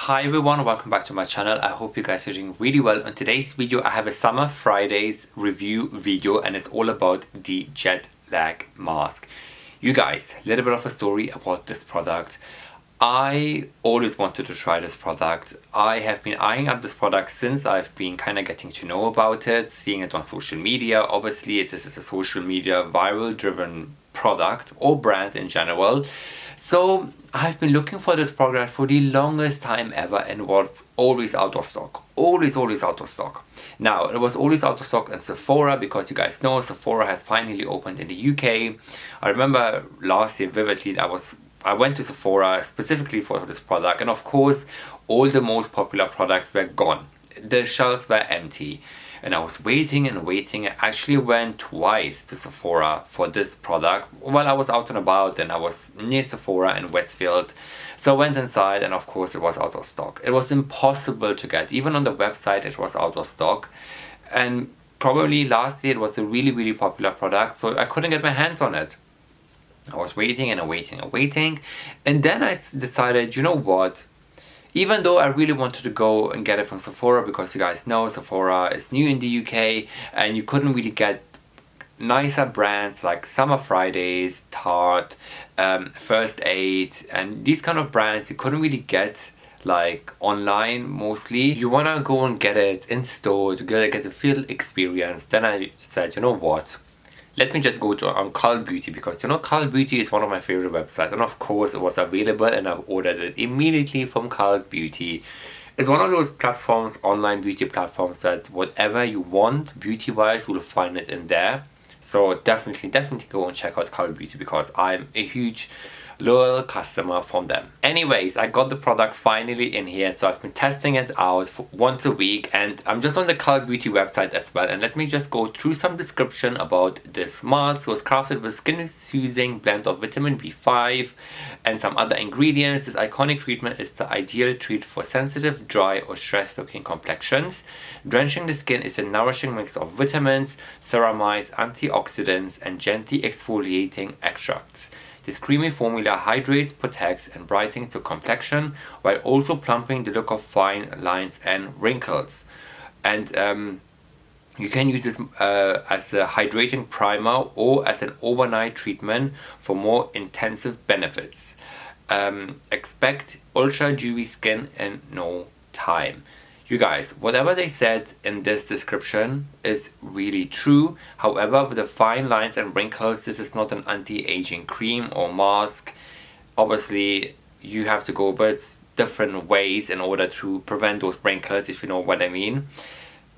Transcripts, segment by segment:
Hi everyone, welcome back to my channel. I hope you guys are doing really well. On today's video I have a Summer Fridays review video and it's all about the jet lag mask. You guys, a little bit of a story about this product. I always wanted to try this product. I have been eyeing up this product since I've been kind of getting to know about it, seeing it on social media. Obviously this is a social media viral driven product or brand in general. So I've been looking for this product for the longest time ever and was always out of stock. Always out of stock. Now, it was always out of stock in Sephora because you guys know Sephora has finally opened in the UK. I remember last year vividly I went to Sephora specifically for this product and of course all the most popular products were gone. The shelves were empty. And I was waiting and waiting. I actually went twice to Sephora for this product while I was out and about, and I was near Sephora in Westfield. So I went inside and of course it was out of stock. It was impossible to get. Even on the website it was out of stock. And probably last year it was a really popular product, so I couldn't get my hands on it. I was waiting and waiting and waiting. And then I decided, you know what? Even though I really wanted to go and get it from Sephora because you guys know Sephora is new in the UK and you couldn't really get nicer brands like Summer Fridays, Tarte, First Aid and these kind of brands you couldn't really get like online mostly. You wanna go and get it in store to get the full experience. Then I said, you know what? Let me just go to Cult Beauty because you know Cult Beauty is one of my favorite websites and of course it was available and I ordered it immediately from Cult Beauty. It's one of those platforms, online beauty platforms, that whatever you want beauty wise you'll find it in there. So definitely go and check out Cult Beauty because I'm a huge loyal customer from them. Anyways, I got the product finally in here, so I've been testing it out for once a week and I'm just on the Cult Beauty website as well, and let me just go through some description about this mask. It was crafted with skin-soothing blend of vitamin B5 and some other ingredients. This iconic treatment is the ideal treat for sensitive, dry or stressed looking complexions. Drenching the skin is a nourishing mix of vitamins, ceramides, antioxidants and gently exfoliating extracts. This creamy formula hydrates, protects and brightens the complexion while also plumping the look of fine lines and wrinkles. And you can use this as a hydrating primer or as an overnight treatment for more intensive benefits. Expect ultra dewy skin in no time. You guys, whatever they said in this description is really true. However, with the fine lines and wrinkles, this is not an anti-aging cream or mask. Obviously, you have to go about different ways in order to prevent those wrinkles, if you know what I mean.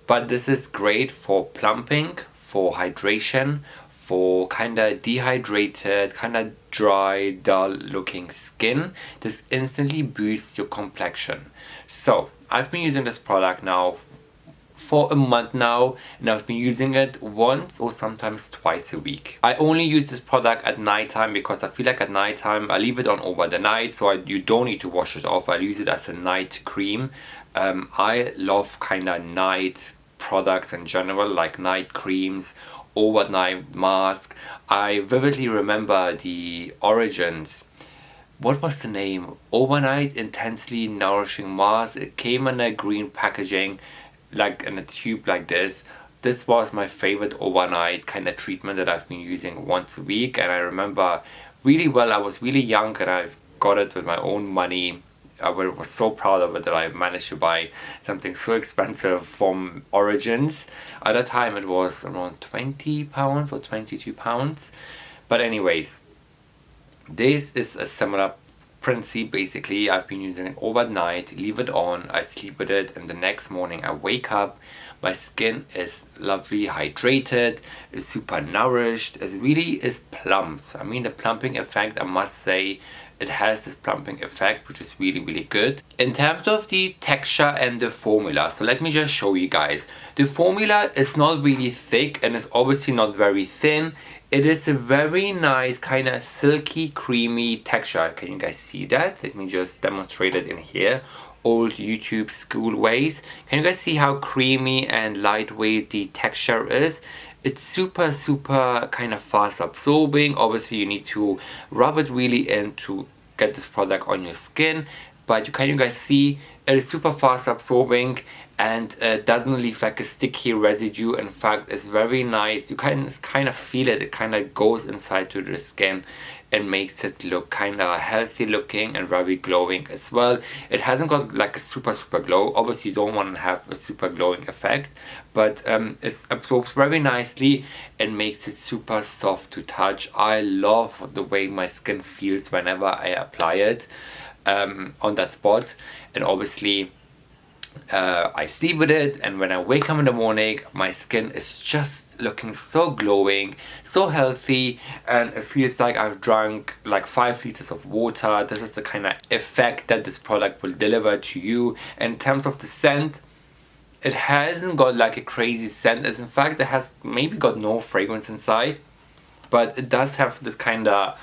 But this is great for plumping, for hydration, for kind of dehydrated, kind of dry, dull looking skin. This instantly boosts your complexion. So I've been using this product now for a month now and I've been using it once or sometimes twice a week. I only use this product at night time because I feel like at night time I leave it on over the night, so you don't need to wash it off. I use it as a night cream. I love kind of night products in general, like night creams, overnight mask. I vividly remember the Origins, what was the name? Overnight Intensely Nourishing Mask. It came in a green packaging, like in a tube like this. This was my favorite overnight kind of treatment that I've been using once a week, and I remember really well. I was really young and I got it with my own money. I was so proud of it that I managed to buy something so expensive from Origins. At the time it was around £20 or £22. But anyways, this is a similar principle basically. I've been using it overnight, leave it on, I sleep with it, and the next morning I wake up, my skin is lovely hydrated, is super nourished, it really is plumped. I mean, the plumping effect, I must say, it has this plumping effect which is really good. In terms of the texture and the formula, so let me just show you guys. The formula is not really thick and it's obviously not very thin. It is a very nice kind of silky creamy texture. Can you guys see that? Let me just demonstrate it in here. Old YouTube school ways. Can you guys see how creamy and lightweight the texture is? It's super kind of fast absorbing. Obviously you need to rub it really in to get this product on your skin, but can you guys see it is super fast absorbing and doesn't leave like a sticky residue. In fact, it's very nice. You can kind of feel it. It kind of goes inside to the skin and makes it look kind of healthy looking and very glowing as well. It hasn't got like a super glow. Obviously you don't want to have a super glowing effect, but it absorbs very nicely and makes it super soft to touch. I love the way my skin feels whenever I apply it on that spot. And obviously I sleep with it, and when I wake up in the morning, my skin is just looking so glowing, so healthy, and it feels like I've drunk like 5 liters of water. This is the kind of effect that this product will deliver to you. In terms of the scent, it hasn't got like a crazy scent. As in fact, it has maybe got no fragrance inside, but it does have this kind of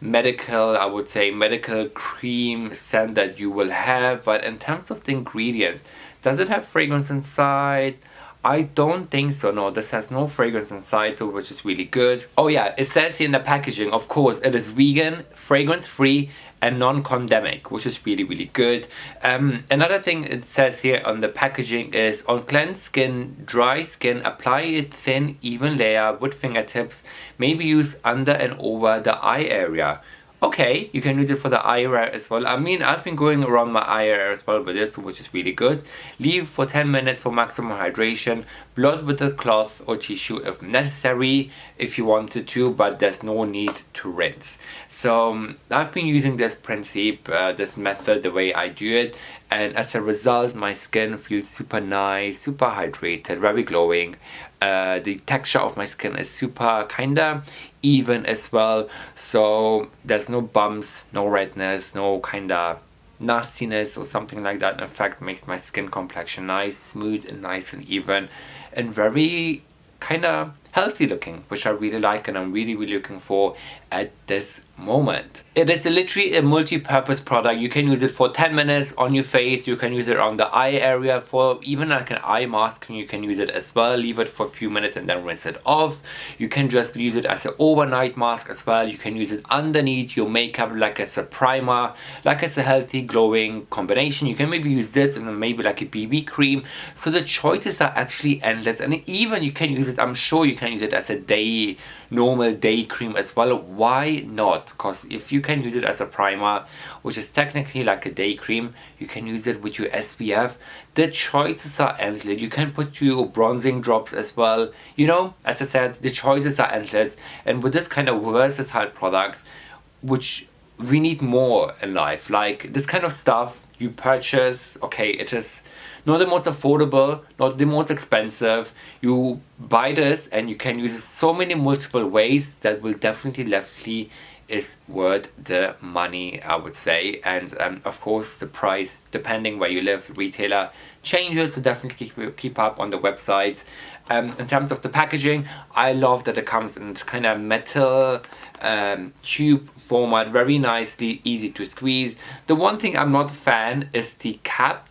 medical, I would say, medical cream scent that you will have. But in terms of the ingredients, does it have fragrance inside? I don't think so. No, this has no fragrance inside, so which is really good. Oh yeah, it says here in the packaging, of course, it is vegan, fragrance free, and non-condemic, which is really good. Another thing it says here on the packaging is, on cleansed skin, dry skin, apply a thin, even layer with fingertips, maybe use under and over the eye area. Okay, you can use it for the eye area as well. I mean, I've been going around my eye area as well with this, which is really good. Leave for 10 minutes for maximum hydration. Blot with a cloth or tissue if necessary, if you wanted to, but there's no need to rinse. So I've been using this principle, this method, the way I do it, and as a result, my skin feels super nice, super hydrated, very glowing. The texture of my skin is super kinda even as well, so there's no bumps, no redness, no kinda nastiness or something like that. In fact, makes my skin complexion nice, smooth and nice and even, and very kinda healthy looking, which I really like and I'm really looking for at this moment. It is literally a multi-purpose product. You can use it for 10 minutes on your face, you can use it on the eye area for even like an eye mask, and you can use it as well, leave it for a few minutes and then rinse it off. You can just use it as an overnight mask as well. You can use it underneath your makeup like as a primer, like as a healthy glowing combination. You can maybe use this and then maybe like a BB cream. So the choices are actually endless, and even you can use it, I'm sure you can use it as a normal day cream as well. Why not? Because if you can use it as a primer, which is technically like a day cream, you can use it with your SPF. The choices are endless. You can put your bronzing drops as well. You know, as I said, the choices are endless, and with this kind of versatile products, which we need more in life, like this kind of stuff you purchase, okay, it is not the most affordable, not the most expensive. You buy this and you can use it so many multiple ways that will definitely is worth the money, I would say. And of course the price, depending where you live, retailer changes, so definitely keep up on the websites. In terms of the packaging, I love that it comes in kind of metal tube format, very nicely, easy to squeeze. The one thing I'm not a fan is the cap.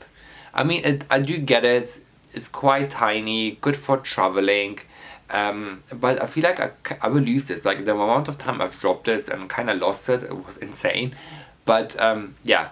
I mean, I do get it, it's quite tiny, good for traveling, but I feel like I will use this. Like the amount of time I've dropped this and kind of lost it, it was insane. But yeah,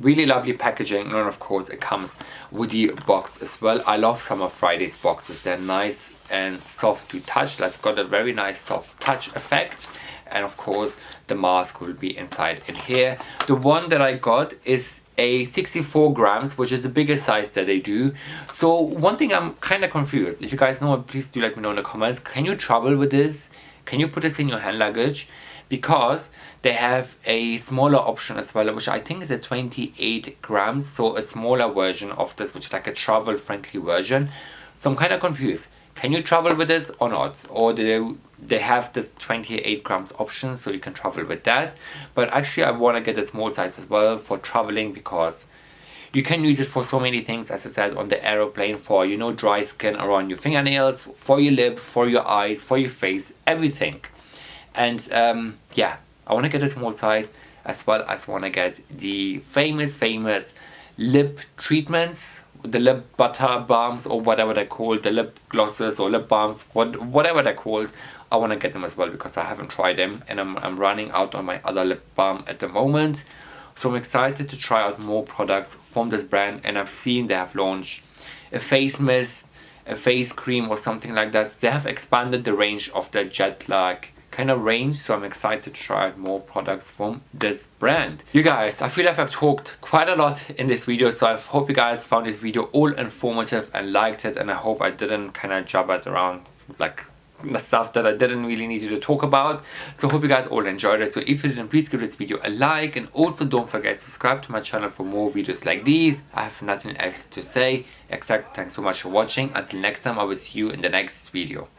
really lovely packaging, and of course it comes with the box as well. I love Summer Fridays boxes, they're nice and soft to touch. That's got a very nice soft touch effect. And of course the mask will be inside in here. The one that I got is a 64 grams, which is the biggest size that they do. So one thing I'm kind of confused, if you guys know, please do let me know in the comments. Can you travel with this? Can you put this in your hand luggage? Because they have a smaller option as well, which I think is a 28 grams, so a smaller version of this, which is like a travel friendly version. So I'm kind of confused. Can you travel with this or not? Or they have this 28 grams option, so you can travel with that. But actually I want to get a small size as well for traveling, because you can use it for so many things, as I said, on the aeroplane, for, you know, dry skin around your fingernails, for your lips, for your eyes, for your face, everything. And yeah, I want to get a small size, as well as want to get the famous lip treatments, the lip butter balms, or whatever they're called, the lip glosses or lip balms, whatever they're called. I want to get them as well because I haven't tried them, and I'm running out on my other lip balm at the moment. So I'm excited to try out more products from this brand, and I've seen they have launched a face mist, a face cream or something like that. They have expanded the range of the jet lag kind of range, so I'm excited to try out more products from this brand. You guys, I feel like I've talked quite a lot in this video, so I hope you guys found this video all informative and liked it, and I hope I didn't kind of jabber around like the stuff that I didn't really need you to talk about. So I hope you guys all enjoyed it. So if you didn't, please give this video a like, and also don't forget to subscribe to my channel for more videos like these. I have nothing else to say except thanks so much for watching. Until next time, I will see you in the next video.